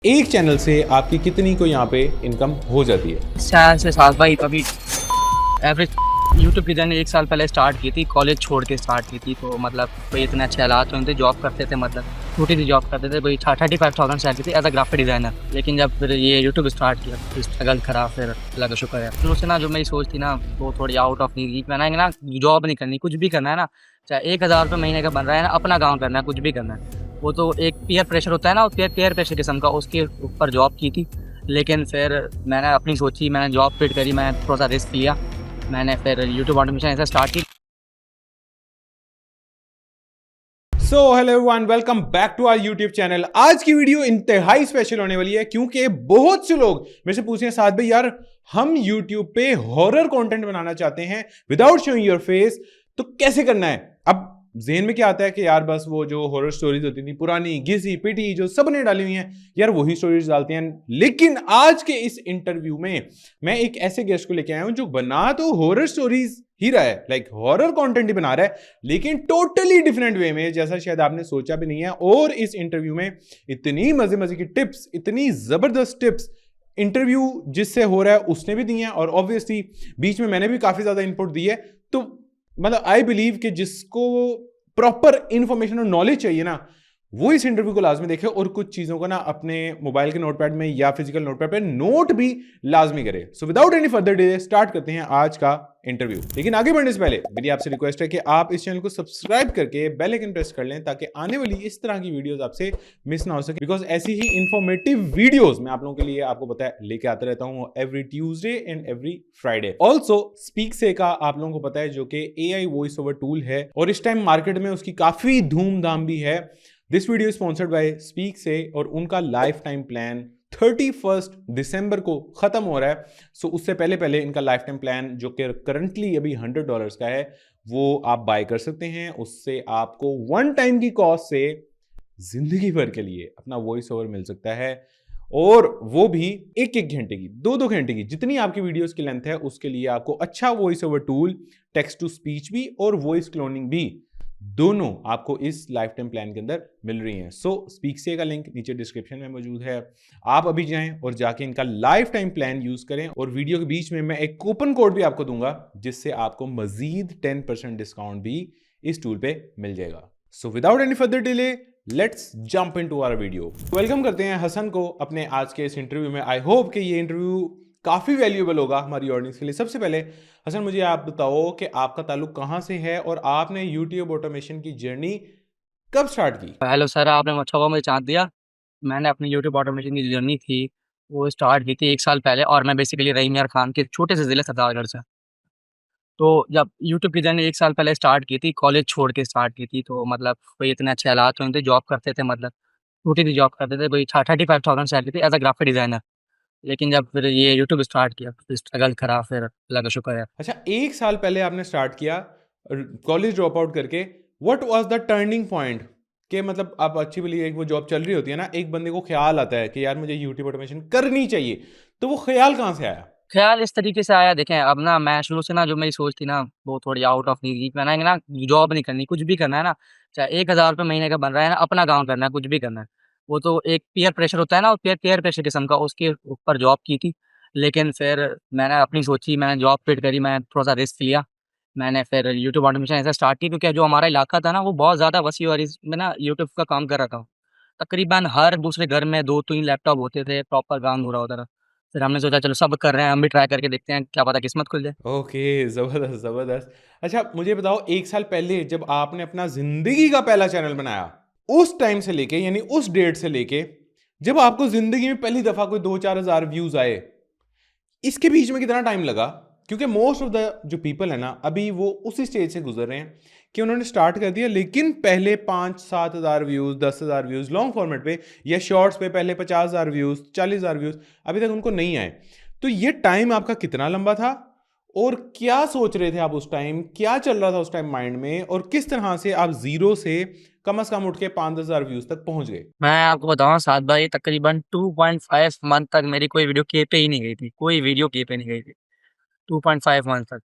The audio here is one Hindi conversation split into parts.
एक चैनल से आपकी कितनी को यहाँ पे इनकम हो जाती है? 4 से 7 भाई कभी एवरेज यूट्यूब की जर्नी 1 साल पहले स्टार्ट की थी, कॉलेज छोड़ के स्टार्ट की थी। तो मतलब कोई इतने अच्छे हालात नहीं थे, जॉब करते थे, मतलब छोटी सी जॉब करते थे, कोई 35,000 सैलरी थी एज अ ग्राफिक डिज़ाइनर। लेकिन जब फिर ये यूट्यूब स्टार्ट किया फिर स्ट्रगल करा, फिर अल्लाह का शुक्र है। फिर उससे ना जो मेरी सोच थी ना वो थोड़ी आउट ऑफ नीड मैंने ना जॉब नहीं करनी, कुछ भी करना है ना, चाहे 1,000 रुपये महीने का बन रहा है ना, अपना काम करना है, कुछ भी करना है। वो तो एक पीयर प्रेशर होता है ना, पीयर प्रेशर किस्म का, उसके ऊपर जॉब की थी। लेकिन फिर मैंने अपनी सोची, मैंने जॉब क्विट करी, मैंने थोड़ा सा रिस्क लिया, मैंने फिर यूट्यूब ऑटोमेशन ऐसा स्टार्ट की। So hello everyone, welcome back to our YouTube channel. आज की वीडियो इंतहाई स्पेशल होने वाली है क्योंकि बहुत से लोग मेरे से पूछ रहे हैं साथ भाई यार हम यूट्यूब पे हॉरर कंटेंट बनाना चाहते हैं विदाउट शोइंग योर फेस, तो कैसे करना है। अब ज़हन में क्या आता है कि यार बस वो जो हॉरर स्टोरीज होती थी पुरानी घिसी पिटी जो सबने डाली हुई हैं यार वही स्टोरीज डालते हैं। लेकिन आज के इस इंटरव्यू में मैं एक ऐसे गेस्ट को लेके आया हूं जो बना तो हॉरर स्टोरीज ही रहा है, लाइक हॉरर कंटेंट ही बना रहा है, लेकिन टोटली डिफरेंट वे में, जैसा शायद आपने सोचा भी नहीं है। और इस इंटरव्यू में इतनी मजे मजे की टिप्स, इतनी जबरदस्त टिप्स इंटरव्यू जिससे हो रहा है उसने भी दी हैं, और ऑब्वियसली बीच में मैंने भी काफी ज्यादा इनपुट दी है। तो मतलब आई बिलीव कि जिसको प्रॉपर इंफॉर्मेशन और नॉलेज चाहिए ना वो इस इंटरव्यू को लाजमी देखे, और कुछ चीजों को ना अपने मोबाइल के नोटपैड में या फिजिकल नोटपैड पे नोट भी लाजमी करे। सो without any further delay start करते हैं आज का इंटरव्यू। लेकिन आगे बढ़ने से पहले मेरी आपसे रिक्वेस्ट है कि आप इस चैनल को सब्सक्राइब करके बेल आइकन प्रेस कर लें ताकि आने वाली इस तरह की वीडियोस आपसे मिस ना हो सके, बिकॉज ऐसी ही इंफॉर्मेटिव वीडियोस मैं आप लोगों के लिए, आपको पता है, लेके आता रहता हूं every Tuesday and every Friday. Also speak से का आप लोगों को पता है जो कि AI वॉइस ओवर टूल है और इस टाइम मार्केट में उसकी काफी धूमधाम भी है। This video sponsored by speak से, और उनका लाइफ टाइम प्लान 31 दिसंबर को खत्म हो रहा है। सो उससे पहले पहले इनका लाइफ टाइम प्लान जो कि करंटली अभी $100 का है वो आप बाय कर सकते हैं। उससे आपको वन टाइम की कॉस्ट से जिंदगी भर के लिए अपना वॉइस ओवर मिल सकता है, और वो भी एक एक घंटे की, दो दो घंटे की, जितनी आपकी वीडियोस की लेंथ है उसके लिए आपको अच्छा voice over tool, text to speech भी और वॉइस क्लोनिंग भी, दोनों आपको इस लाइफ टाइम प्लान के अंदर मिल रही हैं। सो स्पीक से का लिंक नीचे डिस्क्रिप्शन में मौजूद है, आप अभी जाएं और जाके इनका लाइफ टाइम प्लान यूज करें। और वीडियो के बीच में मैं एक कूपन कोड भी आपको दूंगा जिससे आपको मजीद 10% डिस्काउंट भी इस टूल पे मिल जाएगा। So without any further delay let's jump into our video. Welcome करते हैं हसन को अपने आज के इस इंटरव्यू में। आई होप कि ये इंटरव्यू काफी वैल्यूएबल होगा हमारी ऑडियंस के लिए। सबसे पहले हसन मुझे आप बताओ कि आपका ताल्लुक कहां से है और आपने यूट्यूब ऑटोमेशन की जर्नी कब स्टार्ट की? हेलो सर, आपने अच्छा हुआ मुझे चांस दिया। मैंने अपनी यूट्यूब ऑटोमेशन की जर्नी थी वो स्टार्ट की थी 1 साल पहले, और मैं बेसिकली रहीम यार खान के छोटे से ज़िले सरदारगढ़ से। तो जब यूट्यूब की जर्नी 1 साल पहले स्टार्ट की थी, कॉलेज छोड़ के स्टार्ट की थी, तो मतलब कोई इतने अच्छे हालात नहीं थे, जॉब करते थे, मतलब छोटी सी जॉब करते थे, कोई 35,000 सैलरी थी एज अ ग्राफिक डिज़ाइनर। लेकिन जब फिर ये यूट्यूब स्टार्ट किया फिर स्ट्रगल करा, फिर अल्लाह का शुक्र है। अच्छा, एक साल पहले आपने स्टार्ट किया कॉलेज ड्रॉप आउट करके। What was the turning point कि मतलब आप अच्छी भली एक वो जॉब चल रही होती है ना, एक बंदे को ख्याल आता है कि यार मुझे यूट्यूब ऑटोमेशन करनी चाहिए, तो वो ख्याल कहाँ से आया? ख़्याल इस तरीके से आया, देखें अब ना मैं शुरू से ना जो मेरी सोच थी ना वो थोड़ी आउट ऑफ नीड थी। मैंने ना जॉब नहीं करनी, कुछ भी करना है ना, चाहे 1,000 रुपये महीने का बन रहा है ना, अपना काम करना है, कुछ भी करना है। वो तो एक पीयर प्रेशर होता है ना, पीयर प्रेशर किस्म का, उसके ऊपर जॉब की थी। लेकिन फिर मैंने अपनी सोची, मैंने जॉब क्विट करी, मैंने थोड़ा-सा रिस्क लिया। मैंने फिर यूट्यूब ऑटोमेशन ऐसा स्टार्ट की, क्योंकि जो हमारा इलाका था ना वो बहुत ज़्यादा वसी और इसमें ना यूट्यूब का काम कर रहा था। तकरीबन हर दूसरे घर में 2-3 लैपटॉप होते थे, प्रॉपर काम हो रहा होता था। फिर हमने सोचा चलो सब कर रहे हैं, हम भी ट्राई करके देखते हैं, क्या पता किस्मत खुल जाए। ओके, जबरदस्त जबरदस्त। अच्छा मुझे बताओ, एक साल पहले जब आपने अपना जिंदगी का पहला चैनल बनाया, उस टाइम से लेके यानी उस डेट से लेके जब आपको जिंदगी में पहली दफा कोई 2-4 हज़ार व्यूज आए, इसके बीच में कितना टाइम लगा? क्योंकि मोस्ट ऑफ द जो पीपल है ना अभी वो उसी स्टेज से गुजर रहे हैं कि उन्होंने स्टार्ट कर दिया, लेकिन पहले 5-7 हज़ार व्यूज, 10 हज़ार व्यूज लॉन्ग फॉर्मेट पे या शॉर्ट्स पे पहले 50 हज़ार व्यूज, 40 हज़ार व्यूज अभी तक उनको नहीं आए। तो ये टाइम आपका कितना लंबा था, और क्या सोच रहे थे आप उस टाइम, क्या चल रहा था उस टाइम माइंड में, और किस तरह से आप जीरो से कम उठ के 5-10 हज़ार व्यूज तक पहुंच गए? मैं आपको बताऊँ साद भाई, तकरीबन 2.5 मंथ तक मेरी कोई वीडियो के पे ही नहीं गई थी, कोई वीडियो के पे नहीं गई थी, 2.5 मंथ तक।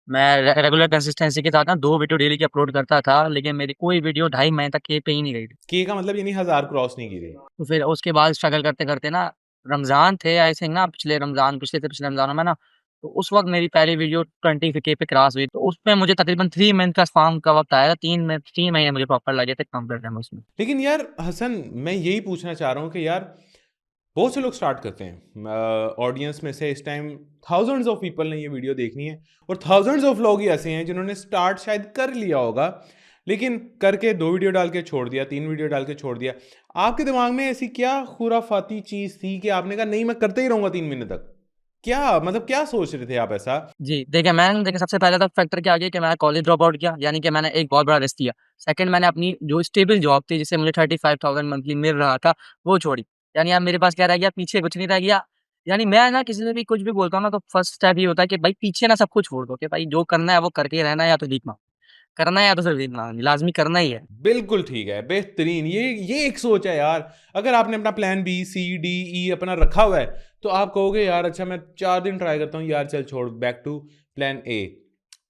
मैं रेगुलर कंसिस्टेंसी के साथ ना 2 वीडियो डेली की अपलोड करता था, लेकिन मेरी कोई वीडियो ढाई महीने तक के पे ही नहीं गई थी। के का मतलब यानी 1000 क्रॉस नहीं की थी। तो फिर उसके बाद स्ट्रगल करते-करते ना रमज़ान थे आई थिंक ना पिछले रमज़ान, पिछले से पिछले रमज़ानों में ना, तो उस वक़्त मेरी पहली वीडियो 20 के पे क्रॉस हुई। तो उसमें मुझे तकरीबन 3 मंथ का स्पाम का वक़्त आया, 3 महीने मुझे प्रॉपर लगे थे कम करने में उसमें। लेकिन यार हसन, मैं यही पूछना चाह रहा हूँ कि यार बहुत से लोग स्टार्ट करते हैं ऑडियंस में से, इस टाइम थाउजेंड्स ऑफ पीपल ने ये वीडियो देखनी है और थाउजेंड्स ऑफ लोग ही ऐसे हैं जिन्होंने स्टार्ट शायद कर लिया होगा, लेकिन करके 2 वीडियो डाल के छोड़ दिया, 3 वीडियो डाल के छोड़ दिया। आपके दिमाग में ऐसी क्या खुराफाती चीज़ थी कि आपने कहा नहीं मैं करते ही रहूँगा 3 महीने तक? क्या मतलब क्या सोच रहे थे आप ऐसा? जी, देखिए सबसे पहले तो फैक्टर क्या आ गया कि मैंने कॉलेज ड्रॉप आउट किया, यानी कि मैंने एक बहुत बड़ा रिस्क लिया। सेकंड मैंने अपनी जो स्टेबल जॉब थी जिससे मुझे 35,000 मंथली मिल रहा था, वो छोड़ी। यानी अब मेरे पास क्या रह गया, पीछे कुछ नहीं रह गया। यानी मैं ना किसी से भी कुछ भी बोलता हूँ ना तो फर्स्ट स्टेप ये होता है कि भाई पीछे ना सब कुछ छोड़ दो कि भाई जो करना है वो करके ही रहना है, या तो भीख माँगो। करना है या तो सिर्फ भीख माँगनी, लाज़मी करना ही है। बिल्कुल ठीक है, बेहतरीन। ये एक सोच है यार। अगर आपने अपना plan B C D E अपना रखा हुआ है तो आप कहोगे यार अच्छा मैं 4 दिन ट्राई करता हूँ यार, चल छोड़, back to plan A,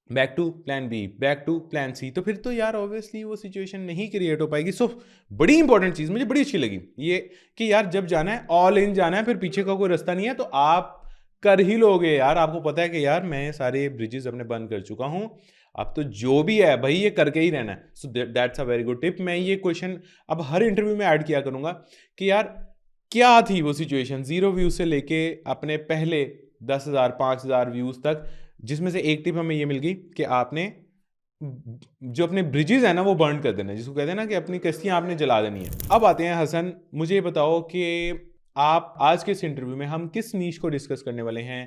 back to plan B, back to plan C. तो फिर तो यार ऑब्वियसली वो सिचुएशन नहीं क्रिएट हो पाएगी। सो बड़ी इंपॉर्टेंट चीज़ मुझे बड़ी अच्छी लगी ये कि यार जब जाना है ऑल इन जाना है, फिर पीछे का कोई रास्ता नहीं है, तो आप कर ही लोगे यार। आपको पता है कि यार मैं सारे ब्रिजेस अपने बंद कर चुका हूँ, अब तो जो भी है भाई ये करके ही रहना है। So that's a very good tip. मैं ये क्वेश्चन अब हर इंटरव्यू में ऐड किया करूंगा कि यार क्या थी वो सिचुएशन 0 व्यूज से लेके अपने पहले 10,000 5,000 व्यूज तक, जिसमें से एक टिप हमें ये मिल गई कि आपने जो अपने ब्रिजेस है ना वो बर्न कर देना है, जिसको कहते हैं ना कि अपनी कश्तियां आपने जला देनी है। अब आते हैं हसन, मुझे ये बताओ कि आप आज के इस इंटरव्यू में हम किस नीश को डिस्कस करने वाले हैं,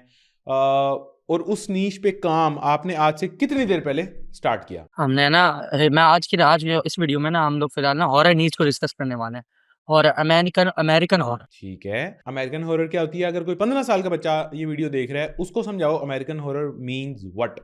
और उस नीश पे काम आपने आज से कितनी देर पहले स्टार्ट किया? हमने ना मैं आज इस वीडियो में ना हम लोग फिलहाल ना हॉरर नीड्स को डिस्कस करने वाले हैं। और अमेरिकन अमेरिकन हॉरर। ठीक है, अमेरिकन हॉरर क्या होती है? अगर कोई 15 साल का बच्चा ये वीडियो देख रहा है उसको समझाओ American horror means what.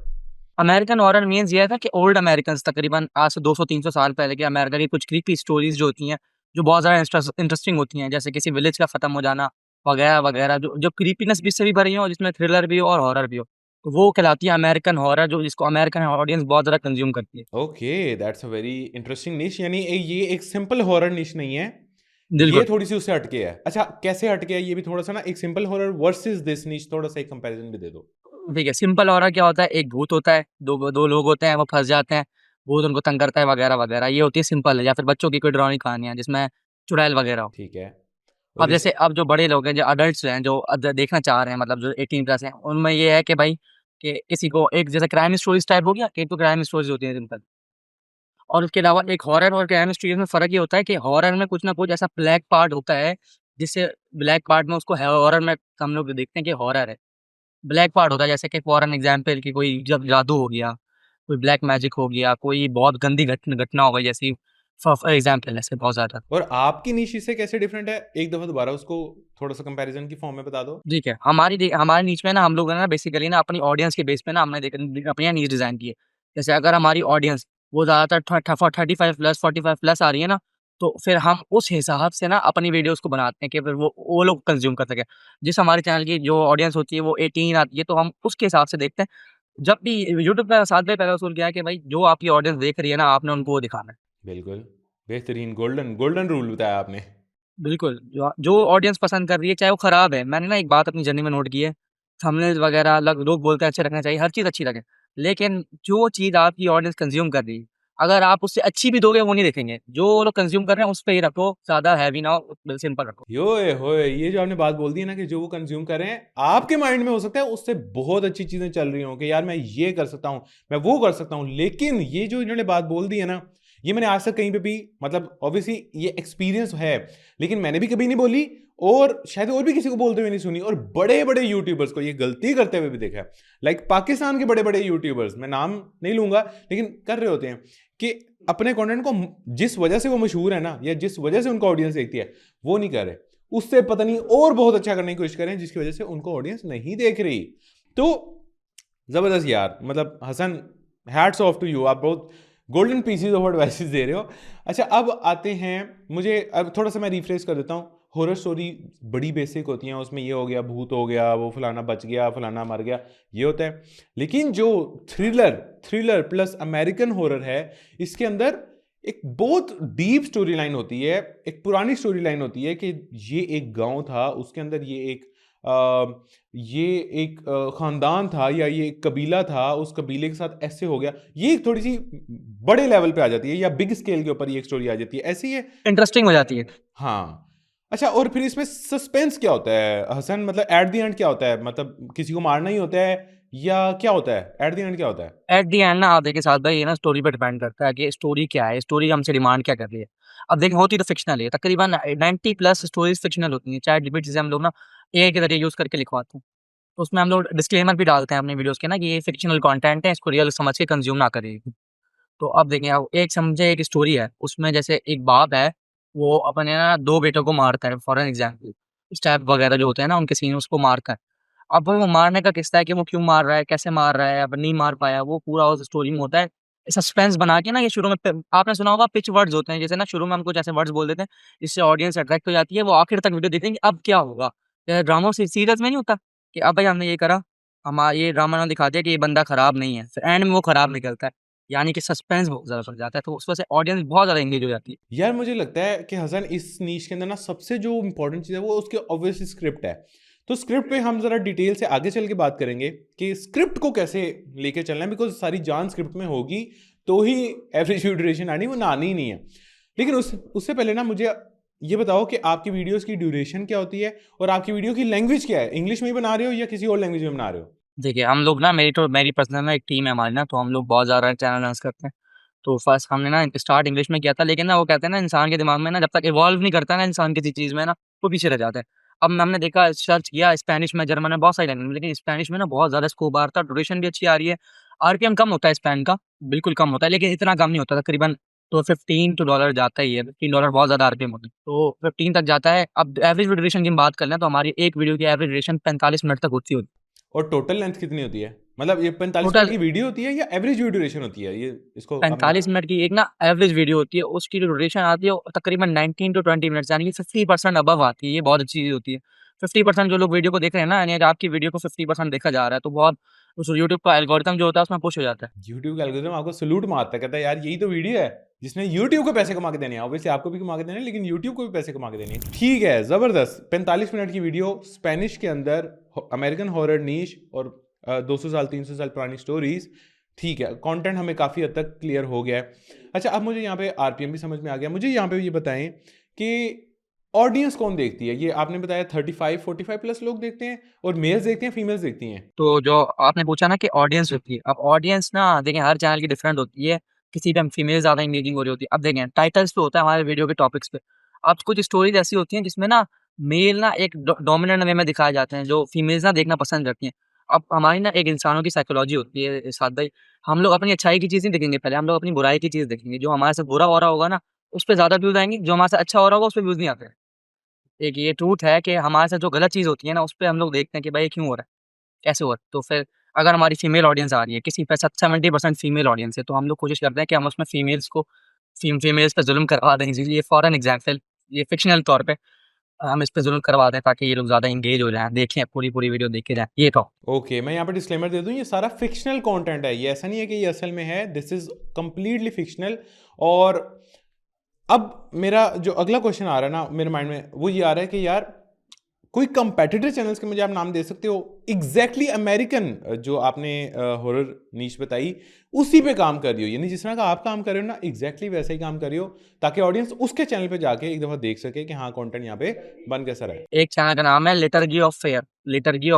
American horror means ये था कि ओल्ड अमेरिकन्स तकरीबन आज से 200-300 साल पहले के अमेरिका की कुछ क्रीपी स्टोरीज जो होती हैं, जो बहुत ज़्यादा इंटरेस्टिंग होती हैं, जैसे किसी विलेज का ख़त्म हो जाना वगैरह-वगैरह, जो जो क्रीपीनेस भी से भी भरी हो और जिसमें थ्रिलर भी हो और हॉरर भी हो। तो वो कहलाती है अमेरिकन हॉरर, जो जिसको अमेरिकन ऑडियंस बहुत ज़्यादा कंज़्यूम करती है। Okay, that's a very interesting निश। यानी ये एक सिंपल हॉरर निश नहीं है, ये बिल्कुल। थोड़ी सी उससे हटके है। अच्छा कैसे हटके है ये भी थोड़ा सा ना, एक सिंपल हॉरर वर्सेस दिस निश, थोड़ा सा एक कंपैरिजन भी दे दो। ठीक है, सिंपल हॉरर क्या होता है, एक भूत होता है, 2 लोग होते हैं, वो फँस जाते हैं, भूत उनको तंग करता है वगैरह-वगैरह, ये होती है सिंपल, या फिर बच्चों की कोई डरावनी कहानियाँ जिसमें चुड़ैल वगैरह हो। ठीक है। और अब जैसे जैसे अब जो बड़े लोग हैं, जो अडल्ट्स हैं, जो देखना चाह रहे हैं, मतलब जो 18 प्लस हैं, उनमें ये है कि भाई कि किसी को एक जैसे क्राइम स्टोरीज़ टाइप हो गया, कि एक तो क्राइम स्टोरीज़ होती हैं सिंपल। और उसके अलावा एक हॉरर और क्राइम स्टोरीज़ में फ़र्क ये होता है कि हॉरर में कुछ ना कुछ ऐसा ब्लैक पार्ट होता है, जिससे ब्लैक पार्ट में उसको हॉरर में हम लोग देखते हैं कि हॉरर है। ब्लैक पार्ट होता है, जैसे कि फॉर एन एग्ज़ाम्पल कि कोई जब जादू हो गया, कोई ब्लैक मैजिक हो गया, कोई बहुत गंदी घटना हो गई, जैसी फॉर एग्ज़ाम्पल ऐसे बहुत ज़्यादा। और आपकी निश इससे कैसे डिफरेंट है? एक दफा दोबारा उसको थोड़ा सा कंपैरिजन की फॉर्म में बता दो। ठीक है, हमारी नीच में ना हम लोगों ने ना बेसिकली ना अपनी ऑडियंस के बेस पे ना हमने अपनी नीच डिज़ाइन की है। जैसे अगर हमारी ऑडियंस वो ज़्यादातर 35 प्लस 45 प्लस आ रही है ना, तो फिर हम उस हिसाब से ना अपनी वीडियोज़ को बनाते हैं कि फिर वो लोग कंज़्यूम कर सकें। जिस हमारे चैनल की जो ऑडियंस होती है वो 18 आती है, तो हम उसके हिसाब से देखते हैं। जब भी यूट्यूब पे साथ में पहला उसूल क्या है कि भाई जो आपकी ऑडियंस देख रही है ना, आपने उनको वो दिखाना है। बिल्कुल, बेहतरीन गोल्डन गोल्डन रूल बताया आपने। बिल्कुल, जो जो ऑडियंस पसंद कर रही है, चाहे वो खराब है। मैंने ना एक बात अपनी जर्नी में नोट की है, थंबनेल्स वगैरह लोग बोलते हैं अच्छे रखने चाहिए, हर चीज़ अच्छी लगे। लेकिन जो चीज़ आपकी ऑडियंस कंज़्यूम कर रही है, अगर आप उससे अच्छी भी दोगे, वो नहीं देखेंगे। जो लोग कंज़्यूम कर रहे हैं, उस पे ही रखो, ज़्यादा हैवी ना हो, सिंपल रखो। योए होए, ये जो आपने बात बोल दी है ना कि जो वो कंज्यूम कर रहे हैं, आपके माइंड में हो सकता है उससे बहुत अच्छी चीजें चल रही हों कि यार मैं ये कर सकता हूं, मैं वो कर सकता हूं, लेकिन ये जो इन्होंने बात बोल दी है ना, ये मैंने आज तक कहीं पे भी, मतलब ऑब्वियसली ये एक्सपीरियंस है, लेकिन मैंने भी कभी नहीं बोली और शायद और भी किसी को बोलते हुए नहीं सुनी, और बड़े बड़े यूट्यूबर्स को ये गलती करते हुए भी देखा है। लाइक पाकिस्तान के बड़े बड़े यूट्यूबर्स, मैं नाम नहीं लूंगा, लेकिन कर रहे होते हैं कि अपने कंटेंट को जिस वजह से वो मशहूर है ना, या जिस वजह से उनको ऑडियंस देखती है, वो नहीं कर रहे, उससे पता नहीं और बहुत अच्छा करने की कोशिश करें जिसकी वजह से उनको ऑडियंस नहीं देख रही। तो जबरदस्त यार, मतलब Hasan, hats off to you, आप बहुत गोल्डन पीसीज ऑफ एडवाइसेस दे रहे हो। अच्छा अब आते हैं, मुझे अब थोड़ा सा मैं रिफ्रेश कर देता हूँ, हॉरर स्टोरी बड़ी बेसिक होती हैं, उसमें ये हो गया, भूत हो गया, वो फलाना बच गया, फलाना मर गया, ये होता है। लेकिन जो थ्रिलर प्लस अमेरिकन हॉरर है, इसके अंदर एक बहुत डीप स्टोरी लाइन होती है, एक पुरानी स्टोरी लाइन होती है कि ये एक गांव था, उसके अंदर ये एक खानदान था या ये एक कबीला था, उस कबीले के साथ ऐसे हो गया। ये एक थोड़ी सी बड़े लेवल पे आ जाती है या बिग स्केल के ऊपर ये एक स्टोरी आ जाती है, ऐसी है, इंटरेस्टिंग हो जाती है। हाँ। अच्छा, और फिर इसमें सस्पेंस क्या होता है हसन, मतलब एट द एंड क्या होता है, मतलब किसी को मारना ही होता है या क्या होता है, एट द एंड क्या होता है? एट दी एंड ना आप देखिए साथ भाई, ये ना स्टोरी पे डिपेंड करता है कि स्टोरी क्या है, स्टोरी हमसे डिमांड क्या कर रही है। अब देखिए होती तो फिक्शनल है, तकरीबन 90 प्लस स्टोरीज फिक्शनल होती हैं, चैट जीपीटी से हम लोग ना एआई के जरिए यूज़ करके लिखवाते हैं। तो उसमें हम लोग डिस्क्लेमर भी डालते हैं अपने वीडियोज़ के ना कि ये फिक्शनल कंटेंट है, इसको रियल समझ के कंज़्यूम ना करिए। तो अब देखें, अब एक समझे एक स्टोरी है, उसमें जैसे एक बाप है, वो अपने ना 2 बेटों को मारता है फॉर एन एग्ज़ाम्पल, स्टेप वगैरह जो होते हैं ना उनके सीन उसको मारता है। अब वो मारने का किस्सा है कि वो क्यों मार रहा है, कैसे मार रहा है, अब नहीं मार पाया, वो पूरा उस स्टोरी में होता है। सस्पेंस बना के ना ये शुरू में आपने सुना होगा पिच वर्ड्स होते हैं, जैसे ना शुरू में हम कुछ ऐसे वर्ड्स बोल देते हैं, जिससे ऑडियंस अट्रैक्ट हो जाती है, वो आखिर तक वीडियो देखते हैं कि अब क्या होगा। जैसे ड्रामा सीरियल्स में नहीं होता कि अब भाई हमने ये करा, ये ड्रामा ना दिखा दिया कि ये बंदा खराब नहीं है, फिर एंड में वो खराब निकलता है। यानी कि सस्पेंस बहुत ज़्यादा बढ़ जाता है, तो उस वजह से ऑडियंस बहुत ज़्यादा एंगेज हो जाती है। यार मुझे लगता है कि हसन इस नीश के अंदर ना सबसे जो इंपॉर्टेंट चीज़ है वो उसके ऑब्वियस स्क्रिप्ट है। तो स्क्रिप्ट पे हम जरा डिटेल से आगे चल के बात करेंगे कि स्क्रिप्ट को कैसे लेके चलना है, बिकॉज सारी जान स्क्रिप्ट में होगी तो ही एवरेज ड्यूरेशन आनी, वो ना आनी ही नहीं है। लेकिन उससे पहले ना मुझे ये बताओ कि आपकी वीडियोस की ड्यूरेशन क्या होती है और आपकी वीडियो की लैंग्वेज क्या है, इंग्लिश में ही बना रहे हो या किसी और लैंग्वेज में बना रहे हो? देखिए, हम लोग ना मेरी पर्सनल ना एक टीम है हमारी ना, तो हम लोग बहुत ज़्यादा चैनल लॉन्च करते हैं। तो फर्स्ट हमने ना स्टार्ट इंग्लिश में किया था, लेकिन ना वो कहते हैं ना इंसान के दिमाग में ना जब तक इवॉल्व नहीं करता ना इंसान किसी चीज़ में ना, वो पीछे रह जाता है। अब हमने देखा, सर्च किया स्पेनिश में, जर्मन में, बहुत सारी लैंग्वेज में, लेकिन स्पेनिश में ना बहुत ज़्यादा स्कोप आ रहा था, ड्यूरेशन भी अच्छी आ रही है। आरपीएम कम होता है स्पेन का, बिल्कुल कम होता है, लेकिन इतना कम नहीं होता, तकरीबन तो 15 टू डॉलर जाता ही है, $15 बहुत ज़्यादा आरपीएम होती है, तो 15 तक जाता है। अब एवरेज ड्यूरेशन की हम बात कर लें तो हमारी एक वीडियो की एवरेज ड्यूरेशन 45 मिनट तक होती है। और टोटल लेंथ कितनी होती है, मतलब ये 45 मिनट टोटल की वीडियो होती है या एवरेज ड्यूरेशन होती है, ये इसको आपने 45 मिनट की एक ना एवरेज वीडियो होती है, उसकी जो ड्यूरेशन आती है वो तकरीबन 19 टू 20 मिनट्स, यानी कि 50% अबव आती है, ये बहुत अच्छी चीज़ होती है। 50% जो लोग वीडियो को देख रहे हैं ना, यानी अगर आपकी वीडियो को 50% देखा जा रहा है, तो बहुत उस यूट्यूब का एल्गोरिथम जो होता है उसमें पुश हो जाता है। यूट्यूब का एल्गोरिथम आपको सलूट मारता है, कहता है यार यही तो वीडियो है जिसने यूट्यूब को पैसे कमा के देने हैं, ऑब्वियसली आपको भी कमा के देने हैं लेकिन यूट्यूब को भी पैसे कमा के देने हैं। ठीक है, जबरदस्त। 45 मिनट की वीडियो स्पेनिश के अंदर, अमेरिकन हॉरर नीश और 200 साल 300 साल पुरानी स्टोरीज। ठीक है, कंटेंट हमें काफ़ी हद तक क्लियर हो गया है। अच्छा, अब मुझे यहाँ पे आरपीएम भी समझ में आ गया। मुझे यहाँ पे ये बताएं कि ऑडियंस कौन देखती है? ये आपने बताया 35-45 प्लस लोग देखते हैं, और मेल्स देखते हैं, फीमेल्स देखती हैं? तो जो आपने पूछा ना कि ऑडियंस होती है, अब ऑडियंस ना देखें हर चैनल की डिफरेंट होती है, किसी टाइम फीमेल ज़्यादा एंगेजिंग हो रही होती है। अब देखें टाइटल्स पे होता है हमारे वीडियो के टॉपिक्स पे। अब कुछ स्टोरीज़ ऐसी होती हैं जिसमें ना मेल ना एक डोमिनेंट वे में दिखाए जाते हैं, जो फीमेल्स ना देखना पसंद करती हैं। अब हमारी ना एक इंसानों की साइकोलॉजी होती है साद भाई, हम लोग अपनी अच्छाई की चीज़ नहीं देखेंगे पहले, हम लोग अपनी बुराई की चीज़ देखेंगे। जो हमारे साथ बुरा हो रहा होगा ना, उस पे ज़्यादा व्यूज़ आएँगे, जो हमारे साथ अच्छा हो रहा होगा उस पे व्यूज़ नहीं आते। एक ये ट्रूथ है कि हमारे साथ जो गलत चीज़ होती है ना, उस पे हम लोग देखते हैं कि भाई ये क्यों हो रहा है? कैसे हुआ? तो फिर अगर हमारी फीमेल ऑडियंस आ रही है, किसी पे 70% फीमेल ऑडियंस है, तो हम लोग कोशिश करते हैं कि हम उसमें फीमेल्स को फीमेल्स पे ज़ुल्म करवा दें। ये फॉर एन एग्ज़ाम्पल, ये फ़िक्शनल तौर पे हम इस पे ज़ुल्म करवा दें ताकि ये लोग ज़्यादा एंगेज हो जाएँ, देखें पूरी-पूरी वीडियो देख के जाएँ, ये कहो। ओके, मैं यहाँ पे डिस्क्लेमर दे दूँ, ये सारा फिक्शनल कंटेंट है, ये ऐसा नहीं है कि ये असल में है, दिस इज कंप्लीटली फिक्शनल। और अब मेरा जो अगला क्वेश्चन आ रहा है ना मेरे माइंड में, वो ये आ रहा है कि यार कोई कंपेटिटर चैनल्स के मुझे आप नाम दे सकते हो एग्जैक्टली अमेरिकन, जो आपने हॉरर नीश बताई उसी पे काम कर रही हो, यानी जिस तरह का आप काम कर रहे हो ना एग्जैक्टली वैसा ही काम कर रही हो, ताकि ऑडियंस उसके चैनल पे जाके एक दफा देख सके कि हाँ कंटेंट यहाँ पे बन कैसा रहा है। एक चैनल का नाम है लिटर्जी ऑफ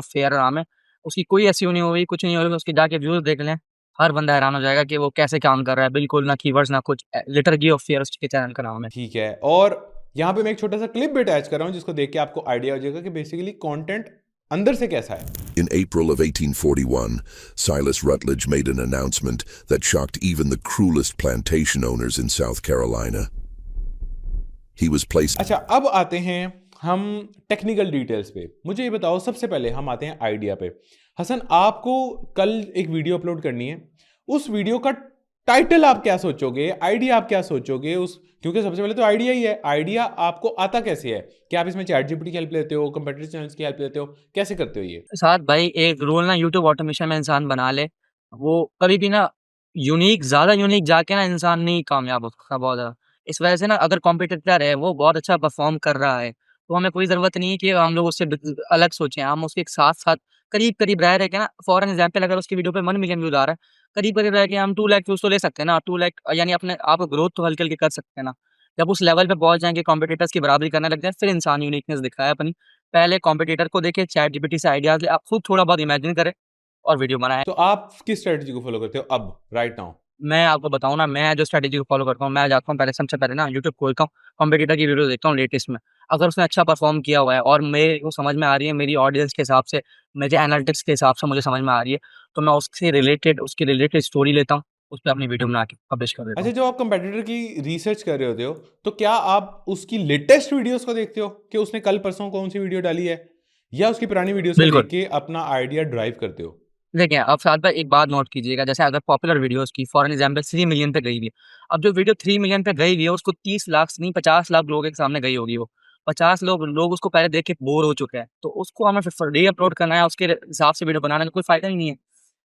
फेयर नाम है। उसकी कोई एसईओ नहीं हुई, कुछ नहीं हुई, उसके जाके व्यूज़ देख लें। हर बंदा हैरान हो जाएगा कि वो कैसे काम कर रहा है, बिल्कुल ना कीवर्ड्स ना कुछ। लिटर्जी ऑफ फेयर उसके चैनल का नाम है। ठीक है, और यहाँ पे मैं एक छोटा सा क्लिप भी अटैच कर रहा हूँ जिसको देख के आपको आइडिया हो जाएगा कि बेसिकली कंटेंट अंदर से कैसा है। In April of 1841, Silas Rutledge made an announcement that shocked even the cruelest plantation owners in South Carolina. He was placed. अच्छा, अब आते हैं हम टेक्निकल डिटेल्स पे। मुझे ये बताओ, सबसे पहले हम आते हैं आइडिया पे। हसन, आपको कल एक वीडियो अपलोड करनी है, उस वीडियो का टाइटल आप क्या सोचोगे, आइडिया आप क्या सोचोगे उस, क्योंकि सबसे पहले तो आइडिया ही है। आइडिया आपको आता कैसे है? क्या आप इसमें चैट जीपीटी की हेल्प लेते हो, कंप्यूटर चैनल्स की हेल्प लेते हो, कैसे करते हो ये? साथ भाई एक रूल ना यूट्यूब ऑटोमेशन में इंसान बना ले, वो कभी भी ना यूनिक ज़्यादा यूनिक जाके ना इंसान नहीं कामयाब हो सकता बहुत ज़्यादा। इस वजह से ना अगर कॉम्पिटिटर है वो बहुत अच्छा परफ़ॉर्म कर रहा है, तो हमें कोई ज़रूरत नहीं है कि हम लोग उससे अलग सोचें। हम उसके साथ-साथ करीब-करीब रह के ना फॉर एन एग्ज़ाम्पल अगर उसकी वीडियो पे 1 मिलियन व्यूज़ आ रहा है, करीब-करीब रह के हम 2 लाख व्यूज़ तो ले सकते हैं ना। 2 लाख यानी अपने आप ग्रोथ तो हल्के-हल्के कर सकते हैं ना। जब उस लेवल पे पहुँच जाएँगे कॉम्पिटिटर्स की बराबरी करने लग जाएँ, फिर इंसान यूनिकनेस दिखाए अपनी। पहले कॉम्पिटिटर को देखे, चैट जीपीटी से आइडियाज़ ले, आप खुद थोड़ा बहुत इमेजिन करें और वीडियो बनाएँ। तो आप किस स्ट्रेटजी को फॉलो करते हो अब, राइट नाउ? मैं आपको बताऊँ ना, मैं जो स्ट्रैटेजी को फ़ॉलो करता हूँ, मैं जाता हूँ पहले सबसे पहले ना यूट्यूब खोलता हूँ, कॉम्पिटिटर की वीडियो देखता हूँ लेटेस्ट में। अगर उसने अच्छा परफ़ॉर्म किया हुआ है और मेरे को समझ में आ रही है, मेरी ऑडियंस के हिसाब से, मेरे एनालिटिक्स के हिसाब से मुझे समझ में आ रही है, तो मैं उसके रिलेटेड स्टोरी लेता हूँ, उस पे अपनी वीडियो बना के पब्लिश कर देता अच्छा, हूँ। जब आप कंपेटिटर की रिसर्च कर रहे होते हो, तो क्या आप उसकी लेटेस्ट वीडियोस को देखते हो कि उसने कल परसों कौन सी वीडियो डाली है, या उसकी पुरानी वीडियोस को बिल्कुल। देख के अपना आइडिया ड्राइव करते हो? देखिए, अब साथ में एक बात नोट कीजिएगा, जैसे अगर पॉपुलर वीडियोज़ की फॉर एन एग्ज़ाम्पल 3 मिलियन पे गई हुई है। अब जो वीडियो 3 मिलियन पे गई हुई है, उसको 30 लाख से नहीं 50 लाख लोगों के सामने गई होगी वो। 50 लोग उसको पहले देख के बोर हो चुके हैं, तो उसको हमें फिर री-अपलोड करना है, उसके हिसाब से वीडियो बनाने का कोई फ़ायदा ही नहीं है।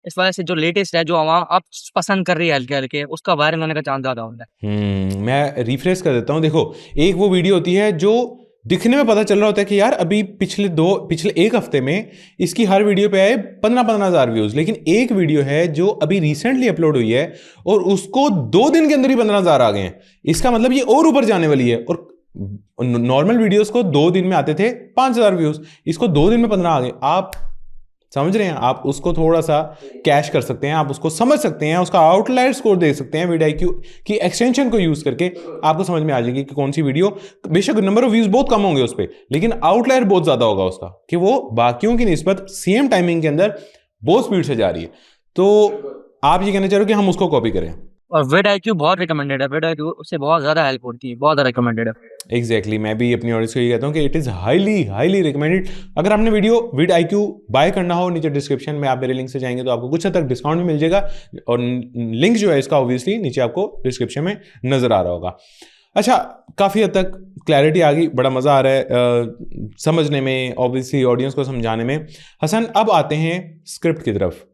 इस वजह से जो लेटेस्ट है, जो आवाम अब पसंद कर रही है हल्के-हल्के, उसका वायरल होने का चांस ज़्यादा होता है। मैं रिफ्रेश कर देता हूँ। देखो, एक वो वीडियो होती है जो दिखने में पता चल रहा होता है कि यार अभी पिछले एक हफ्ते में इसकी हर वीडियो पे आए 15-15 हज़ार व्यूज़, लेकिन एक वीडियो है जो अभी रिसेंटली अपलोड हुई है और उसको 2 दिन के अंदर ही 15 हज़ार आ गए हैं। इसका मतलब ये और ऊपर जाने वाली है। और नॉर्मल वीडियोस को 2 दिन में आते थे 5 हज़ार व्यूज़, इसको 2 दिन में 15 आ गए। आप समझ रहे हैं? आप उसको थोड़ा सा कैश कर सकते हैं, आप उसको समझ सकते हैं, उसका आउटलायर स्कोर देख सकते हैं। वीडियो की एक्सटेंशन को यूज करके आपको समझ में आ जाएगी कि कौन सी वीडियो, बेशक नंबर ऑफ व्यूज बहुत कम होंगे उस पर, लेकिन आउटलायर बहुत ज्यादा होगा उसका, कि वो बाकियों की निस्बत सेम टाइमिंग के अंदर बहुत स्पीड से जा रही है। तो आप ये कहना चाह रहे हो कि हम उसको कॉपी करें? और विड-आईक्यू बहुत रिकमेंडेड है, विड-आईक्यू उससे बहुत ज़्यादा हेल्प होती है, बहुत ज़्यादा रिकमेंडेड है। एग्जैक्टली, मैं भी अपनी ऑडियंस को ये कहता हूँ कि it is highly highly recommended. अगर आपने वीडियो विद IQ बाय करना हो, नीचे डिस्क्रिप्शन में आप मेरे लिंक से जाएंगे तो आपको कुछ हद तक डिस्काउंट भी मिल जाएगा, और लिंक जो है इसका ऑब्वियसली नीचे आपको डिस्क्रिप्शन में नजर आ रहा होगा। अच्छा, काफ़ी हद तक क्लैरिटी आ गई, बड़ा मज़ा आ रहा है समझने में, ऑब्वियसली ऑडियंस को समझाने में। हसन, अब आते हैं स्क्रिप्ट की तरफ।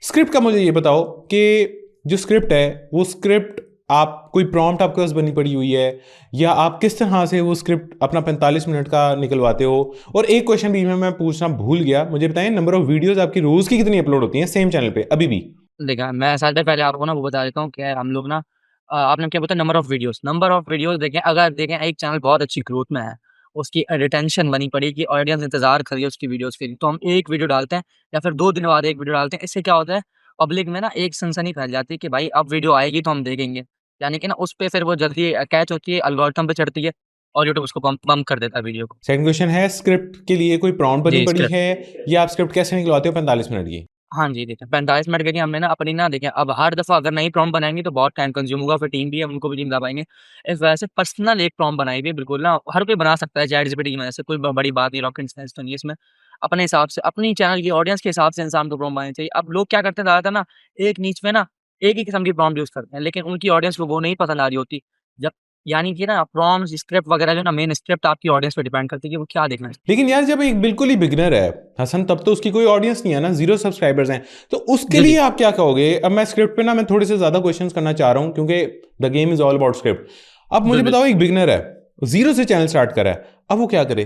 स्क्रिप्ट का मुझे ये बताओ कि जो स्क्रिप्ट है वो स्क्रिप्ट, आप कोई प्रॉम्प्ट आपके पास बनी पड़ी हुई है, या आप किस तरह से वो स्क्रिप्ट अपना 45 मिनट का निकलवाते हो? और एक क्वेश्चन भी मैं पूछना भूल गया, मुझे बताएं नंबर ऑफ वीडियोस आपकी रोज की कितनी अपलोड होती हैं सेम चैनल पे अभी भी? देखिए, मैं सबसे पहले आपको ना वो बता देता हूँ कि हम लोग ना आपने क्या बताया नंबर ऑफ वीडियोज़ देखें, अगर देखें एक चैनल बहुत अच्छी ग्रोथ में है, उसकी रिटेंशन बनी पड़ी है कि ऑडियंस इंतज़ार कर रही है उसकी वीडियोज़ के लिए, तो हम एक वीडियो डालते हैं या फिर 2 दिन बाद एक वीडियो डालते हैं। इससे क्या होता है, पब्लिक में ना एक सनसनी फैल जाती है कि भाई अब वीडियो आएगी तो हम देखेंगे। यानी कि ना उस पे फिर वो जल्दी कैच होती है, एल्गोरिथम पे चढ़ती है और यूट्यूब उसको बम्प कर देता है वीडियो को। सेकंड क्वेश्चन है, स्क्रिप्ट के लिए कोई प्रॉम्प्ट बनी जी, पड़ी स्क्रिप्ट। है, या आप स्क्रिप्ट कैसे निकलवाते हो 45 मिनट की? हाँ जी, देखिए 45 मिनट के लिए हमने ना अपनी ना देखिए अब हर दफ़ा अगर नई प्रॉम्प्ट बनाएँगे तो बहुत टाइम कंज़्यूम होगा, फिर टीम भी है उनको भी नहीं बता पाएँगे। इस वजह से पर्सनल एक प्रॉम्प्ट बनाई हुई है बिल्कुल ना, हर कोई बना सकता है चैटजीपीटी की मदद से, कोई बड़ी बात नहीं, रॉकेट साइंस तो नहीं है इसमें। अपने हिसाब से, अपनी चैनल की ऑडियंस के हिसाब से इंसान को प्रॉम्प्ट बनानी चाहिए। अब लोग क्या करते हैं ज़्यादातर ना, एक नीच में ना एक ही किस्म की प्रॉम्प्ट यूज़ करते हैं, लेकिन उनकी ऑडियंस को वो नहीं पसंद आ रही होती। जब यानी कि ना प्रॉम्प्ट्स, स्क्रिप्ट वगैरह जो ना मेन स्क्रिप्ट आपकी ऑडियंस पे डिपेंड करती है कि वो क्या देखना चाहती है। लेकिन यार जब एक बिल्कुल ही बिगनर है हसन, तब तो उसकी कोई ऑडियंस नहीं है ना, 0 सब्सक्राइबर्स हैं, तो उसके जी, जी। लिए आप क्या कहोगे? अब मैं स्क्रिप्ट पे ना मैं थोड़े से ज्यादा क्वेश्चंस करना चाह रहा हूं, क्योंकि the game is all about script. अब मुझे बिल्कुल। बताओ, एक बिगनर है, 0 से चैनल स्टार्ट करा है, अब वो क्या करे?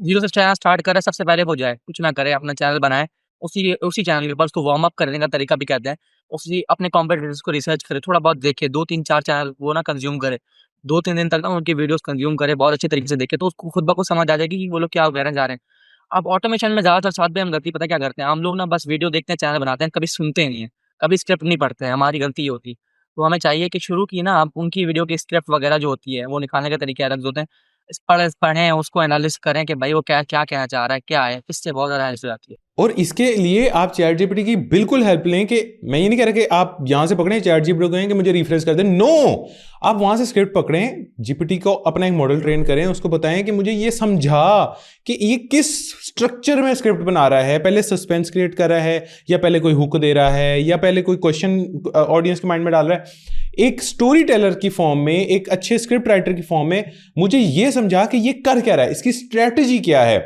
ज़ीरो से चैनल स्टार्ट करे, सबसे पहले वो जाए, कुछ ना करे, अपना चैनल बनाए, उसी चैनल के ऊपर उसको वार्म अप करने का तरीका भी कहते हैं। उसी अपने कॉम्पिटिटर्स को रिसर्च करे, थोड़ा बहुत देखे, 2-3 4 चैनल वो ना कंज़्यूम करे। 2-3 दिन तक ना उनकी वीडियोज़ कंज़्यूम करे, बहुत अच्छे तरीके से देखे, तो उसको खुद ब खुद समझ आ जाएगी कि वो लोग क्या कहना चाह रहे हैं। अब ऑटोमेशन में ज़्यादातर साथ में हम गलती पता है क्या करते हैं, हम लोग ना बस वीडियो देखते हैं, चैनल बनाते हैं, कभी सुनते नहीं हैं, कभी स्क्रिप्ट नहीं पढ़ते हैं, हमारी गलती ये होती है। तो हमें चाहिए कि शुरू की ना आप उनकी वीडियो की स्क्रिप्ट वगैरह जो होती है, वो निकालने के तरीके अलग होते हैं। पढ़ें, उसको एनालिसिस करें कि भाई वो क्या क्या कहना चाह रहा है, क्या है, इससे बहुत ज़्यादा हेल्प हो जाती है। और इसके लिए आप चैट जीपीटी की बिल्कुल हेल्प लें कि मैं ये नहीं कह रहा कि आप यहां से पकड़ें चैट जीपीटी को कहें कि मुझे रिफ्रेश कर दें, नो, आप वहां से स्क्रिप्ट पकड़ें, जीपीटी को अपना एक मॉडल ट्रेन करें, उसको बताएं कि मुझे ये समझा कि ये किस स्ट्रक्चर में स्क्रिप्ट बना रहा है, पहले सस्पेंस क्रिएट कर रहा है या पहले कोई हुक दे रहा है या पहले कोई क्वेश्चन ऑडियंस के माइंड में डाल रहा है। एक स्टोरी टेलर की फॉर्म में, एक अच्छे स्क्रिप्ट राइटर की फॉर्म में मुझे ये समझा कि ये कर क्या रहा है, इसकी स्ट्रेटजी क्या है।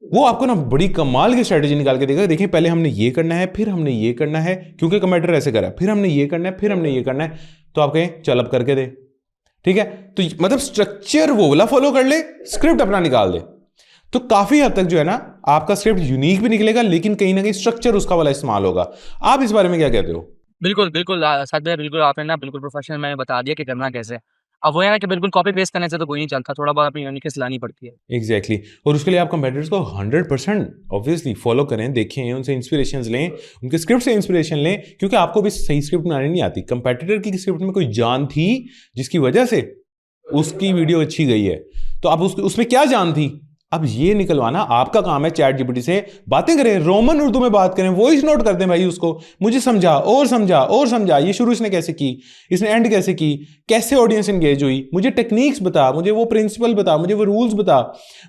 वो आपको ना बड़ी कमाल की स्ट्रेटजी निकाल के देगा। देखिए पहले हमने ये करना है, फिर हमने ये करना है, क्योंकि कमेंटर ऐसे करा, फिर हमने ये करना है, फिर हमने ये करना है, तो आप कहें चल अब करके दे, ठीक है। तो मतलब स्ट्रक्चर वो वाला फॉलो कर ले, स्क्रिप्ट अपना निकाल दे, तो काफी हद तक जो है ना आपका स्क्रिप्ट यूनिक भी निकलेगा, लेकिन कहीं ना कहीं स्ट्रक्चर उसका वाला इस्तेमाल होगा। आप इस बारे में क्या कहते हो? बिल्कुल, बिल्कुल साद भाई बिल्कुल आपने ना बिल्कुल प्रोफेशनल मैंने बता दिया कि करना कैसे है। अब वो है ना कि बिल्कुल कॉपी पेस्ट करने से तो कोई नहीं चलता, थोड़ा बहुत अपनी यूनिकनेस लानी पड़ती है। एग्जैक्टली और उसके लिए आप कंपेटिटर्स को 100% ऑब्वियसली फॉलो करें, देखें, उनसे इंस्पिरेशंस लें, उनके स्क्रिप्ट से इंस्पिरेशन लें, क्योंकि आपको भी सही स्क्रिप्ट बनानी नहीं आती। कंपेटिटर की स्क्रिप्ट में कोई जान थी जिसकी वजह से उसकी वीडियो अच्छी गई है, तो आप उसमें क्या जान थी, अब ये निकलवाना आपका काम है। चैट जीपीटी से बातें करें, रोमन उर्दू में बात करें, वॉइस नोट कर दें भाई उसको, मुझे समझा और समझा और समझा, ये शुरू इसने कैसे की, इसने एंड कैसे की, कैसे ऑडियंस एंगेज हुई, मुझे टेक्निक्स बता, मुझे वो प्रिंसिपल बता, मुझे वो रूल्स बता,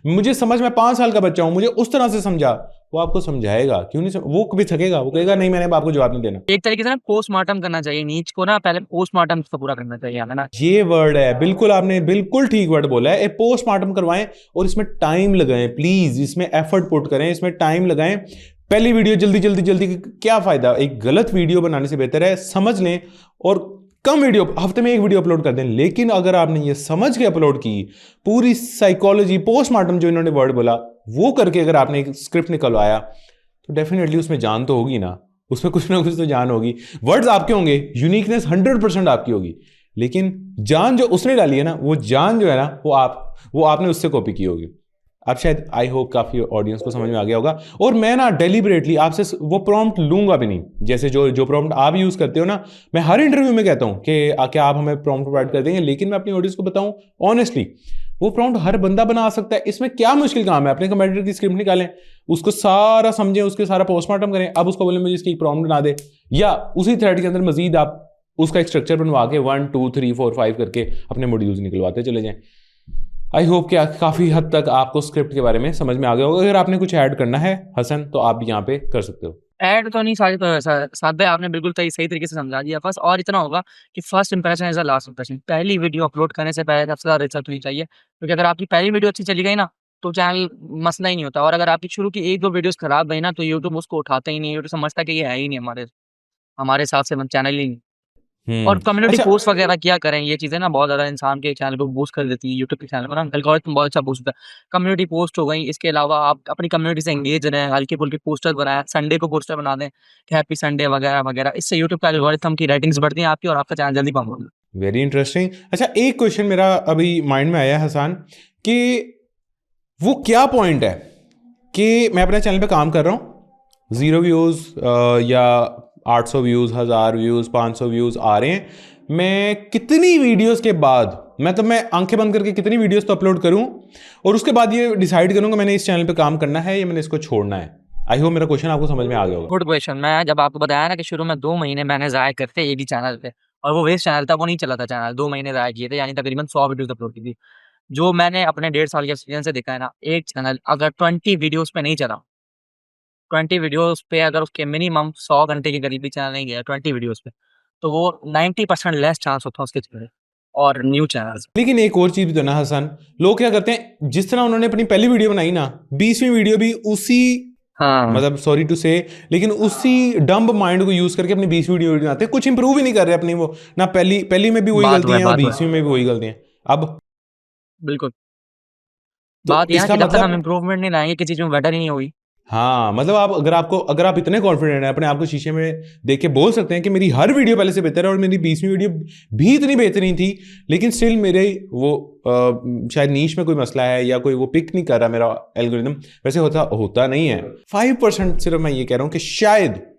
मुझे समझ में 5 साल का बच्चा हूं, मुझे उस तरह से समझा। वो आपको समझाएगा, क्यों नहीं वो कभी थकेगा, वो कहेगा नहीं मैंने आपको जवाब नहीं देना। एक तरीके से ना पोस्टमार्टम करना चाहिए, नीच को ना पहले पोस्टमार्टम इसका पूरा करना चाहिए, है ना। ये वर्ड है, बिल्कुल आपने बिल्कुल ठीक वर्ड बोला है। पोस्टमार्टम करवाएं और इसमें टाइम लगाएं प्लीज, इसमें एफर्ट पुट करें, इसमें टाइम लगाएं। पहली वीडियो जल्दी जल्दी जल्दी क्या फायदा, एक गलत वीडियो बनाने से बेहतर है समझ लें और कम वीडियो, हफ्ते में 1 वीडियो अपलोड कर दें। लेकिन अगर आपने ये समझ के अपलोड की, पूरी साइकोलॉजी, पोस्टमार्टम जो इन्होंने वर्ड बोला वो करके अगर आपने एक स्क्रिप्ट निकलवाया, तो डेफिनेटली उसमें जान तो होगी ना, उसमें कुछ ना कुछ तो जान होगी। वर्ड्स आपके होंगे, यूनिकनेस 100% आपकी होगी, लेकिन जान जो उसने डाली है ना, वो जान जो है ना वो आपने उससे कॉपी की होगी। अब शायद आई होप काफ़ी ऑडियंस को समझ में आ गया होगा। और मैं ना डेलिबरेटली आपसे वो प्रॉम्प्ट लूंगा भी नहीं, जैसे जो प्रॉम्प्ट आप यूज़ करते हो ना, मैं हर इंटरव्यू में कहता हूँ कि क्या आप हमें प्रॉम्प्ट प्रोवाइड कर देंगे, लेकिन मैं अपनी ऑडियंस को बताऊँ ऑनेस्टली, वो प्रॉम्प्ट हर बंदा बना सकता है। इसमें क्या मुश्किल काम है, अपने कंपेटिटर की स्क्रिप्ट निकालें, उसको सारा समझें, उसके सारा पोस्टमार्टम करें, अब उसको बोले मुझे इसकी एक प्रॉम्प्ट बना दे, या उसी थ्रेड के अंदर मजीद आप उसका एक स्ट्रक्चर बनवा के 1 2 3 4 5 करके अपने मॉड्यूल्स निकलवाते चले जाएं। आई होप कि काफ़ी हद तक आपको स्क्रिप्ट के बारे में समझ में आ गया होगा। अगर आपने कुछ ऐड करना है हसन, तो आप यहाँ पे कर सकते हो। ऐड तो नहीं, सारी तो साद भाई आपने बिल्कुल सही तरीके से समझा दिया। बस और इतना होगा कि first impression is the last impression. पहली वीडियो अपलोड करने से पहले सबसे ज़्यादा रिसर्च होनी चाहिए, क्योंकि अगर आपकी पहली वीडियो अच्छी चली गई ना, तो चैनल मसला ही नहीं होता। और अगर आपकी शुरू की 1-2 वीडियोस खराब गई ना, तो यूट्यूब उसको उठाता ही नहीं, यूट्यूब समझता है कि ये है ही नहीं हमारे हिसाब से चैनल ही नहीं। और कम्युनिटी अच्छा, पोस्ट वगैरह किया करें, ये चीज़ें ना बहुत ज़्यादा इंसान के चैनल को बूस्ट कर देती है, यूट्यूब के चैनल को ना एल्गोरिथम बहुत अच्छा बूस्ट होता है। कम्युनिटी पोस्ट हो गई, इसके अलावा आप अपनी कम्युनिटी से एंगेज रहें, हल्की-फुल्की पोस्टर बनाएं, संडे को पोस्टर बना दें कि हैप्पी संडे वगैरह-वगैरह। इससे यूट्यूब का एल्गोरिथम की रेटिंग्स बढ़ती हैं आपकी, और आपका चैनल जल्दी पम्प होगा। Very interesting. अच्छा, एक क्वेश्चन मेरा अभी माइंड में आया हसन, कि वो क्या पॉइंट है कि मैं अपने चैनल पे काम कर रहा हूँ, 0 व्यूज़ या 800 व्यूज़, 1000 व्यूज़, 500 व्यूज़ आ रहे हैं, मैं कितनी वीडियोस के बाद, मतलब मैं आंखें बंद करके कितनी वीडियोस तो अपलोड करूं, और उसके बाद ये डिसाइड करूंगा मैंने इस चैनल पे काम करना है या मैंने इसको छोड़ना है। आई होप मेरा क्वेश्चन आपको समझ में आ गया होगा। Good question. मैं जब आपको बताया ना कि शुरू में 2 महीने मैंने ज़ाया करते एक ही चैनल पे, और वो वेस्ट चैनल था, वो नहीं चला था चैनल, 2 महीने ज़ाया किए थे, यानी तकरीबन 100 वीडियोस अपलोड की थी। जो मैंने अपने 1.5 साल के एक्सपीरियंस से देखा है ना, एक चैनल अगर 20 वीडियोस पे नहीं चला, 20 वीडियोस पे अगर उसके मिनिमम 100 घंटे के करीब भी चैनल नहीं गया 20 वीडियोस पे, तो वो 90% लेस चांस होता है उसके चलने और न्यू चैनल्स। लेकिन एक और चीज़ भी तो ना हसन, लोग क्या करते हैं, जिस तरह उन्होंने अपनी पहली वीडियो बनाई ना, 20वीं वीडियो भी उसी, हाँ, मतलब सॉरी टू से, लेकिन उसी डम्ब माइंड को यूज करके अपनी 20वीं वीडियो बनाते हैं, कुछ इंप्रूव ही नहीं कर रहे अपनी, वो ना पहली में भी वही बात गलतियां हैं और हुआ है। 20वीं में भी वही गलतियां हैं। अब बिल्कुल। तो बात यह है इसका कि जब तक हम मतलब, इम्प्रूवमेंट नहीं लाएंगे, किसी चीज़ में बेटर ही नहीं होगी। हाँ मतलब अगर आप इतने कॉन्फिडेंट हैं, अपने आप को शीशे में देख के बोल सकते हैं कि मेरी हर वीडियो पहले से बेहतर है और मेरी 20वीं वीडियो भी इतनी बेहतरीन थी, लेकिन स्टिल मेरे वो शायद नीश में कोई मसला है या कोई वो पिक नहीं कर रहा मेरा एल्गोरिथम, वैसे होता नहीं है। 5% सिर्फ मैं ये कह रहा हूँ कि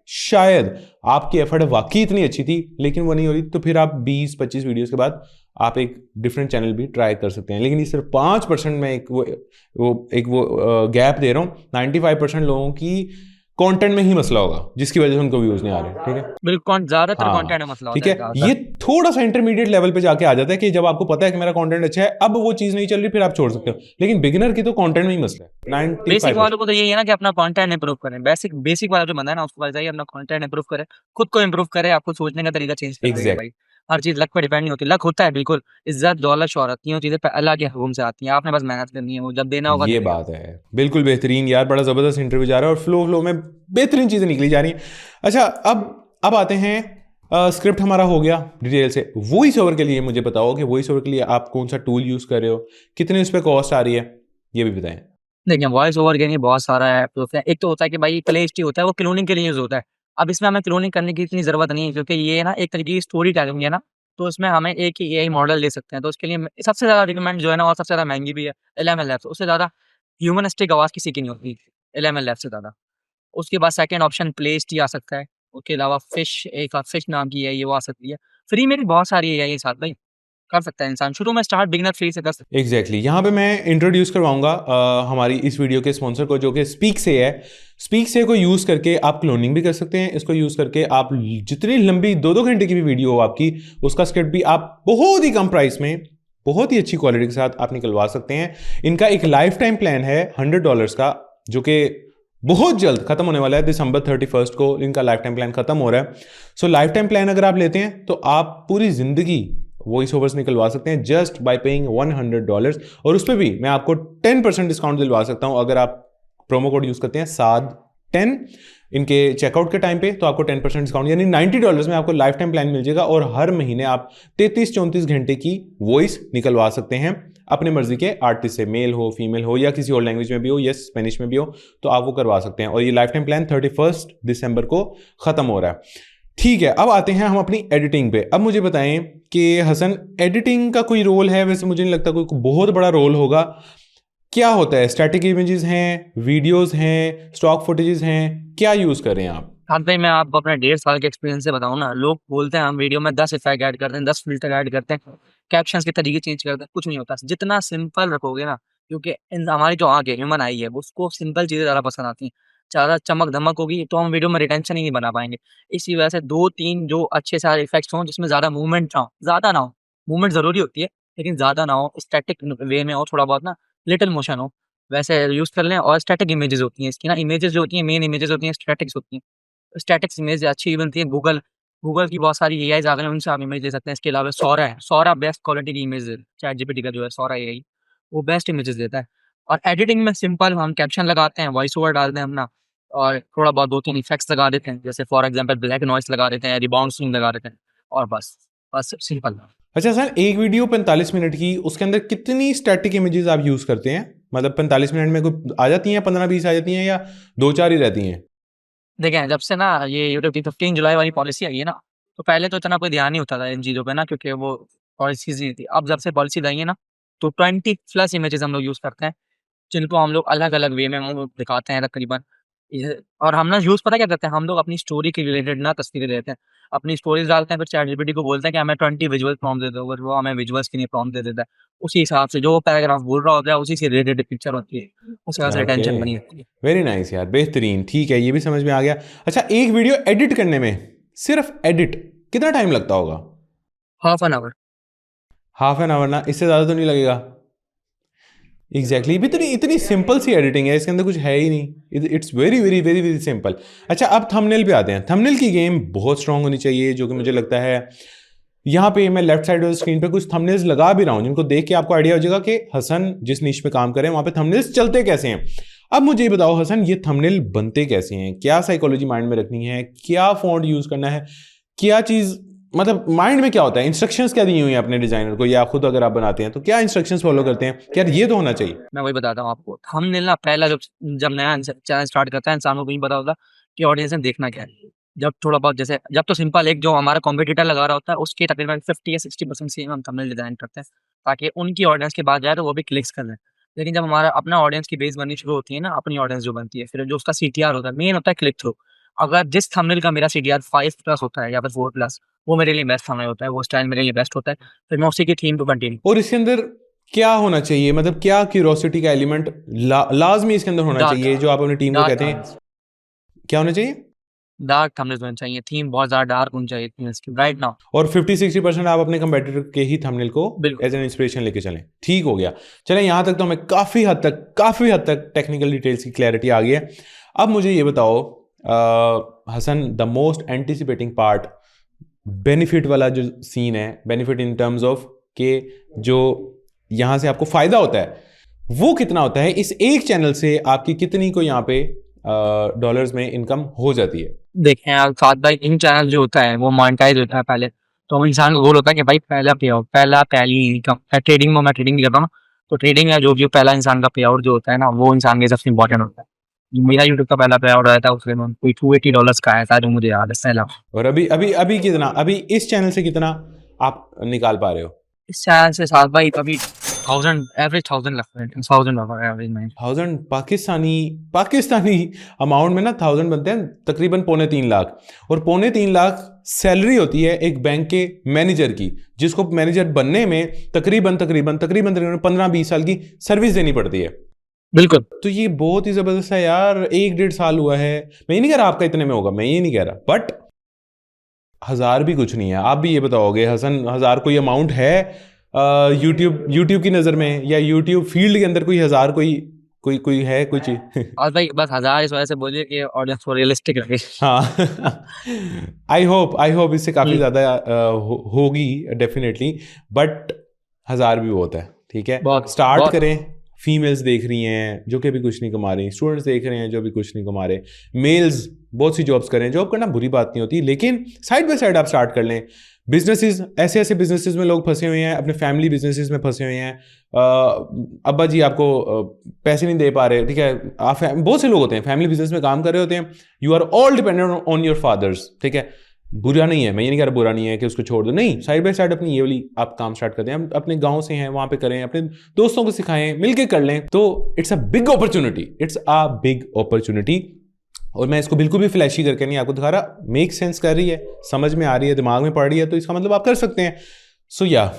शायद आपकी एफर्ट वाकई इतनी अच्छी थी लेकिन वो नहीं हो रही, तो फिर आप 20-25 वीडियोस के बाद आप एक डिफरेंट चैनल भी ट्राई कर सकते हैं। लेकिन ये सिर्फ 5% में एक वो गैप दे रहा हूँ। 95% लोगों की कंटेंट में ही मसला होगा जिसकी वजह से उनको व्यूज नहीं आ रहे, ठीक है। बिल्कुल ज्यादातर हाँ, कंटेंट में मसला ठीक होता है है। ये थोड़ा सा इंटरमीडिएट लेवल पे जाके आ जाता है कि जब आपको पता है कि मेरा कंटेंट अच्छा है, अब वो चीज नहीं चल रही, फिर आप छोड़ सकते हो। लेकिन बिगिनर की तो कंटेंट में ही मसला है। बेसिक 95% वालों को तो यही है ना कि अपना कंटेंट इंप्रूव करें। बेसिक वाला जो बंदा है ना, उसको चाहिए अपना कंटेंट इंप्रूव करे, खुद को इंप्रूव करे, आपको सोचने का तरीका चेंज कर देगा भाई। हर चीज लक पे डिपेंड नहीं होती। लक होता है बिल्कुल, इज्जत दौलत शोहरत तीनों चीजें अल्लाह के हुक्म से आती हैं, आपने बस मेहनत करनी है, वो जब देना होगा ये देगा। बात है, बिल्कुल बेहतरीन यार, बड़ा जबरदस्त इंटरव्यू जा रहा है और फ्लो में बेहतरीन चीजें निकली जा रही हैं। अच्छा, अब आते हैं, स्क्रिप्ट हमारा हो गया डिटेल से। वॉइस ओवर के लिए मुझे बताओ कि वॉइस ओवर के लिए आप कौन सा टूल यूज कर रहे हो, कितने उस पर कॉस्ट आ रही है, ये भी बताएं। देखिए, वॉइस ओवर के लिए बहुत सारा ऐप होता है। एक तो होता है कि भाई प्लेलिस्ट होता है, वो क्लोनिंग के लिए यूज होता है। अब इसमें हमें क्लोनिंग करने की इतनी जरूरत नहीं है, क्योंकि ये ना एक तरीके की स्टोरी टेलिंग है ना, तो इसमें हमें एक ही एआई मॉडल ले सकते हैं। तो उसके लिए सबसे ज्यादा रिकमेंड जो है ना, और सबसे ज्यादा महंगी भी है, एलएमएल लैब्स। उससे ज्यादा ह्यूमनिस्टिक आवाज किसी की नहीं होती एलएमएल लैब्स से ज्यादा। उसके बाद सेकंड ऑप्शन प्लेलिस्ट आ सकता है। उसके अलावा फिश नाम की है, ये वो आ सकती है। फ्री में भी बहुत सारी एआई है साथ भाई, कर सकता है इंसान शुरू में स्टार्ट बिगिनर फ्री से कर सकता है। एग्जैक्टली यहाँ पे मैं इंट्रोड्यूस करवाऊंगा हमारी इस वीडियो के स्पॉन्सर को, जो कि स्पीक से है। स्पीक से को यूज़ करके आप क्लोनिंग भी कर सकते हैं। इसको यूज़ करके आप जितनी लंबी 2-2 घंटे की भी वीडियो हो आपकी, उसका स्क्रिप्ट भी आप बहुत ही कम प्राइस में, बहुत ही अच्छी क्वालिटी के साथ आप निकलवा सकते हैं। इनका एक लाइफ टाइम प्लान है $100 का, जो कि बहुत जल्द खत्म होने वाला है। दिसंबर 31 को इनका लाइफ टाइम प्लान खत्म हो रहा है। सो लाइफ टाइम प्लान अगर आप लेते हैं तो आप पूरी जिंदगी वॉइस ओवर्स निकलवा सकते हैं जस्ट बाय पेइंग $100। और उस पर भी मैं आपको 10% डिस्काउंट दिलवा सकता हूं अगर आप प्रोमो कोड यूज करते हैं SAD10 इनके चेकआउट के टाइम पे, तो आपको 10% डिस्काउंट यानी $90 में आपको लाइफ टाइम प्लान मिल जाएगा। और हर महीने आप 33-34 घंटे की वॉइस निकलवा सकते हैं अपने मर्जी के आर्टिस्ट से, मेल हो फीमेल हो या किसी और लैंग्वेज में भी हो या स्पेनिश में भी हो, तो आप वो करवा सकते हैं। और ये लाइफ टाइम प्लान 31 दिसंबर को खत्म हो रहा है। ठीक है, अब आते हैं हम अपनी एडिटिंग पे। अब मुझे बताएं कि हसन, एडिटिंग का कोई रोल है? वैसे मुझे नहीं लगता कोई बहुत बड़ा रोल होगा। क्या होता है? स्टैटिक इमेजेस हैं, वीडियोस हैं, स्टॉक फुटेजेस हैं, क्या यूज कर रहे हैं आप? हाँ भाई, मैं आपको अपने 1.5 साल के एक्सपीरियंस से बताऊँ ना, लोग बोलते हैं हम वीडियो में 10 इफेक्ट ऐड करते हैं, 10 फिल्टर ऐड करते हैं, कैप्शंस के तरीके चेंज करते हैं। कुछ नहीं होता, जितना सिंपल रखोगे ना, क्योंकि हमारी जो आँख है, ह्यूमन आई है, उसको सिंपल चीज़ें ज़्यादा पसंद आती हैं। ज़्यादा चमक धमक होगी तो हम वीडियो में रिटेंशन ही नहीं बना पाएंगे। इसी वजह से 2-3 जो अच्छे सारे इफेक्ट्स हों, जिसमें ज़्यादा मूवमेंट ना हो, ज़्यादा ना हो, मूवमेंट ज़रूरी होती है लेकिन ज़्यादा ना हो, स्टैटिक वे में हो, थोड़ा बहुत ना लिटिल मोशन हो, वैसे यूज़ कर लें। और स्टैटिक इमेजेस होती हैं इसकी ना, इमेजेस जो होती हैं, मेन इमेजेस होती हैं, स्टैटिक्स होती हैं। स्टैटिक्स इमेज अच्छी बनती है। गूगल की बहुत सारी एआईज़ आ गए हैं, उनसे आप इमेज ले सकते हैं। इसके अलावा सौरा है, सौरा बेस्ट क्वालिटी की इमेज चैटजीपीटी का जो है सौरा एआई, वो बेस्ट इमेजेस देता है। और एडिटिंग में सिंपल हम कैप्शन लगाते हैं, वॉइस ओवर डालते हैं अपना, और थोड़ा बहुत 2-3 इफेक्ट्स लगा देते हैं, जैसे फॉर एग्जांपल ब्लैक नॉइस लगा देते हैं, रिबाउंड स्विंग लगा देते हैं, और बस सिंपल। अच्छा सर, एक वीडियो 45 मिनट की, उसके अंदर कितनी स्टैटिक इमेजेस आप यूज करते हैं? मतलब 45 मिनट में कोई आ जाती हैं, 15-20 आ जाती हैं, या 2-4 ही रहती हैं? देखें, जब से ना ये यूट्यूब की 15 जुलाई वाली पॉलिसी आई है ना, तो पहले तो इतना कोई ध्यान नहीं होता था इन चीज़ों पे ना, क्योंकि वो पॉलिसीज़ नहीं थी। अब जब से पॉलिसीज़ आई है ना, तो 20 प्लस इमेजेस हम लोग यूज़ करते हैं, जिनको हम लोग अलग-अलग वे में वो दिखाते हैं तकरीबन। ये और हम ना यूज़ पता क्या करते हैं, हम लोग अपनी स्टोरी के रिलेटेड ना तस्वीरें लेते हैं, अपनी स्टोरीज़ डालते हैं, फिर चैटजीपीटी को बोलते हैं कि हमें 20 विजुअल प्रॉम्प्ट दे दो, फिर वो हमें विजुअल्स के लिए प्रॉम्प्ट दे देता है। उसी हिसाब से जो वो पैराग्राफ बोल रहा होता है, उसी से रिलेटेड पिक्चर होती है, उस वजह से ओके, रिटेंशन बनी रहती है। वेरी नाइस यार, बेहतरीन। ठीक है, ये भी समझ में आ गया। अच्छा, एक वीडियो एडिट करने में, सिर्फ एडिट, कितना टाइम लगता होगा? Half an hour. Half an hour ना? इससे ज़्यादा तो नहीं लगेगा? एग्जैक्टली इतनी सिंपल सी एडिटिंग है, इसके अंदर कुछ है ही नहीं। It's very very very very simple. अच्छा, अब थंबनेल पे आते हैं। थंबनेल की गेम बहुत स्ट्रांग होनी चाहिए, जो कि मुझे लगता है यहाँ पे मैं लेफ्ट साइड स्क्रीन पे कुछ थंबनेल्स लगा भी रहा हूँ, जिनको देख के आपको आइडिया हो जाएगा कि हसन जिस नीश पे काम करें वहाँ पे थंबनेल्स चलते कैसे हैं। अब मुझे ये बताओ हसन, ये थंबनेल बनते कैसे हैं? क्या साइकोलॉजी माइंड में रखनी है? क्या फॉन्ट यूज करना है? क्या चीज़, मतलब माइंड में क्या होता है? इंस्ट्रक्शंस क्या दी हुई हैं अपने डिजाइनर को, या खुद अगर आप बनाते हैं तो क्या इंस्ट्रक्शंस फॉलो करते हैं कि यार ये तो होना चाहिए? मैं वही बताता हूँ आपको। थंबनेल ना पहला जब नया चैनल स्टार्ट करता है, इंसान को नहीं पता होता कि ऑडियंस ने देखना क्या है। जब थोड़ा बहुत जैसे जब तो सिंपल एक जो हमारा कॉम्पिटिटर लगा रहा होता है, उसके तकरीबन 50 या 60% सेम हम थंबनेल डिज़ाइन करते हैं, ताकि उनकी ऑडियंस के पास जाए तो वो भी क्लिक्स कर लें। लेकिन जब हमारा अपना ऑडियंस की बेस बननी शुरू होती है ना, अपनी ऑडियंस जो बनती है, फिर जो उसका सीटीआर होता है, मेन होता है क्लिक थ्रू। अगर जिस थंबनेल का मेरा सीटीआर 5+ होता है या फिर 4+, वो मेरे लिए बेस्ट थंबनेल होता है, वो स्टाइल मेरे लिए बेस्ट होता है, फिर मैं उसी की थीम पे कंटिन्यू। और इसके अंदर क्या होना चाहिए? मतलब क्या क्यूरोसिटी का एलिमेंट लाजमी इसके अंदर होना डार्क चाहिए, जो आप अपनी टीम को डार्क कहते हैं? थीम्स। क्या होना चाहिए? डार्क थंबनेल्स होने चाहिए, थीम बहुत ज़्यादा डार्क होनी चाहिए थी इसकी राइट नाउ। और 50-60% आप अपने कंपेटिटर के ही थंबनेल को बिल्कुल। एज एन इंस्पिरेशन लेके चलें। ठीक हो गया। चलें, यहाँ तक तो हमें काफ़ी हद तक टेक्निकल डिटेल्स की क्लैरिटी आ गई है। अब मुझे ये बताओ Hasan, the most anticipating part, benefit वाला जो सीन है, बेनिफिट इन टर्म्स ऑफ के जो यहाँ से आपको फ़ायदा होता है वो कितना होता है? इस एक चैनल से आपकी कितनी को यहाँ पे डॉलर्स में इनकम हो जाती है? देखें यार साथ भाई, इन चैनल जो होता है वो मोनेटाइज होता है पहले, तो इंसान का गोल होता है कि भाई पहला पे आउट, पहली इनकम। ट्रेडिंग में मैं ट्रेडिंग भी करता हूँ, तो ट्रेडिंग में जो भी पहला इंसान का पे आउट जो होता है ना, वो इंसान के सबसे इंपॉर्टेंट होता है। मेरा यूट्यूब का पहला पे आउट आया था उसमें कोई $280 का आया था, जो मुझे याद है पहला। और अभी कितना, अभी इस चैनल से कितना आप निकाल पा रहे हो? इस चैनल से साथ भाई अभी 1000 लगता है, 1000 एवरेज में। 1000 पाकिस्तानी अमाउंट में ना 1000 बनते हैं तकरीबन 3.25 लाख, और 3.25 लाख सैलरी होती है एक बैंक के मैनेजर की, जिसको मैनेजर बनने में तकरीबन 15-20 साल की सर्विस देनी पड़ती है। बिल्कुल। तो ये बहुत ही जबरदस्त है यार। 1-1.5 साल हुआ है। मैं ये नहीं कह रहा आपका इतने में होगा, मैं ये नहीं कह रहा, बट 1000 भी कुछ नहीं है। आप भी ये बताओगे हसन, 1000 कोई अमाउंट है यूट्यूब की नज़र में, या यूट्यूब फील्ड के अंदर कोई 1000 कोई है कोई चीज? और भाई बस 1000 इस वजह से बोलिए कि ऑडियंस को रियलिस्टिक रखे। हाँ आई होप इससे काफ़ी ज़्यादा होगी डेफिनेटली, बट 1000 भी बहुत है। ठीक है, स्टार्ट करें। फीमेल्स देख रही हैं जो कि अभी कुछ नहीं कमा रही, स्टूडेंट्स देख रहे हैं जो भी कुछ नहीं कमा रहे, मेल्स बहुत सी जॉब्स करें। जॉब करना बुरी बात नहीं होती, लेकिन साइड बाय साइड आप स्टार्ट कर लें। बिजनेसेस, ऐसे बिजनेसेस में लोग फंसे हुए हैं, अपने फैमिली बिजनेसेस में फंसे हुए हैं। अब्बा जी आपको पैसे नहीं दे पा रहे, ठीक है, आप बहुत से लोग होते हैं फैमिली बिजनेस में काम कर रहे होते हैं। You are all dependent on your fathers. ठीक है, बुरा नहीं है, मैं ये नहीं कह रहा बुरा नहीं है कि उसको छोड़ दो, नहीं, साइड बाय साइड अपनी ये वाली आप काम स्टार्ट करते हैं। अपने गांव से हैं वहां पे करें, अपने दोस्तों को सिखाएं, मिलके कर लें, तो इट्स अ बिग अपॉर्चुनिटी। और मैं इसको बिल्कुल भी फ्लैशी करके नहीं आपको दिखा रहा, मेक सेंस कर रही है, समझ में आ रही है, दिमाग में पड़ रही है, तो इसका मतलब आप कर सकते हैं। सो या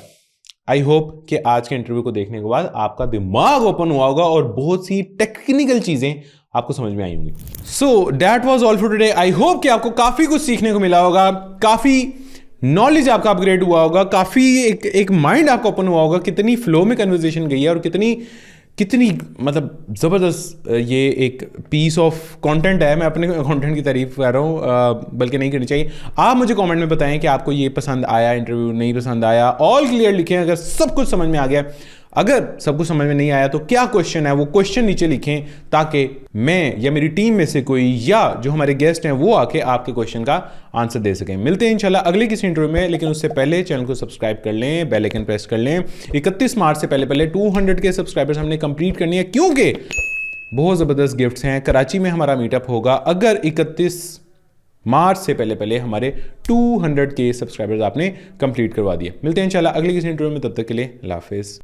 आई होप कि आज के इंटरव्यू को देखने के बाद आपका दिमाग ओपन हुआ होगा और बहुत सी टेक्निकल चीजें आपको समझ में आई होंगी। So that was all for today. I hope कि आपको काफी कुछ सीखने को मिला होगा, काफी नॉलेज आपका अपग्रेड हुआ होगा, काफी एक माइंड आपका ओपन हुआ होगा। कितनी फ्लो में कन्वर्सेशन गई है और कितनी मतलब ज़बरदस्त ये एक पीस ऑफ कंटेंट है। मैं अपने कंटेंट की तारीफ कर रहा हूँ, बल्कि नहीं करनी चाहिए। आप मुझे कमेंट में बताएं कि आपको ये पसंद आया, इंटरव्यू नहीं पसंद आया। ऑल क्लियर लिखें अगर सब कुछ समझ में आ गया। अगर सब कुछ समझ में नहीं आया तो क्या क्वेश्चन है वो क्वेश्चन नीचे लिखें, ताकि मैं या मेरी टीम में से कोई या जो हमारे गेस्ट हैं वो आके आपके क्वेश्चन का आंसर दे सकें। मिलते हैं इंशाल्लाह अगले किसी इंटरव्यू में, लेकिन उससे पहले चैनल को सब्सक्राइब कर लें, बेल आइकन प्रेस कर लें। 31 मार्च से पहले 200 के सब्सक्राइबर्स हमने कंप्लीट करनी है, क्योंकि बहुत ज़बरदस्त गिफ्ट्स हैं। कराची में हमारा मीटअप होगा अगर 31 मार्च से पहले हमारे 200 के सब्सक्राइबर्स आपने कंप्लीट करवा दिए। मिलते हैं इंशाल्लाह अगले किसी इंटरव्यू में, तब तक के लिए अल्लाह हाफिज़।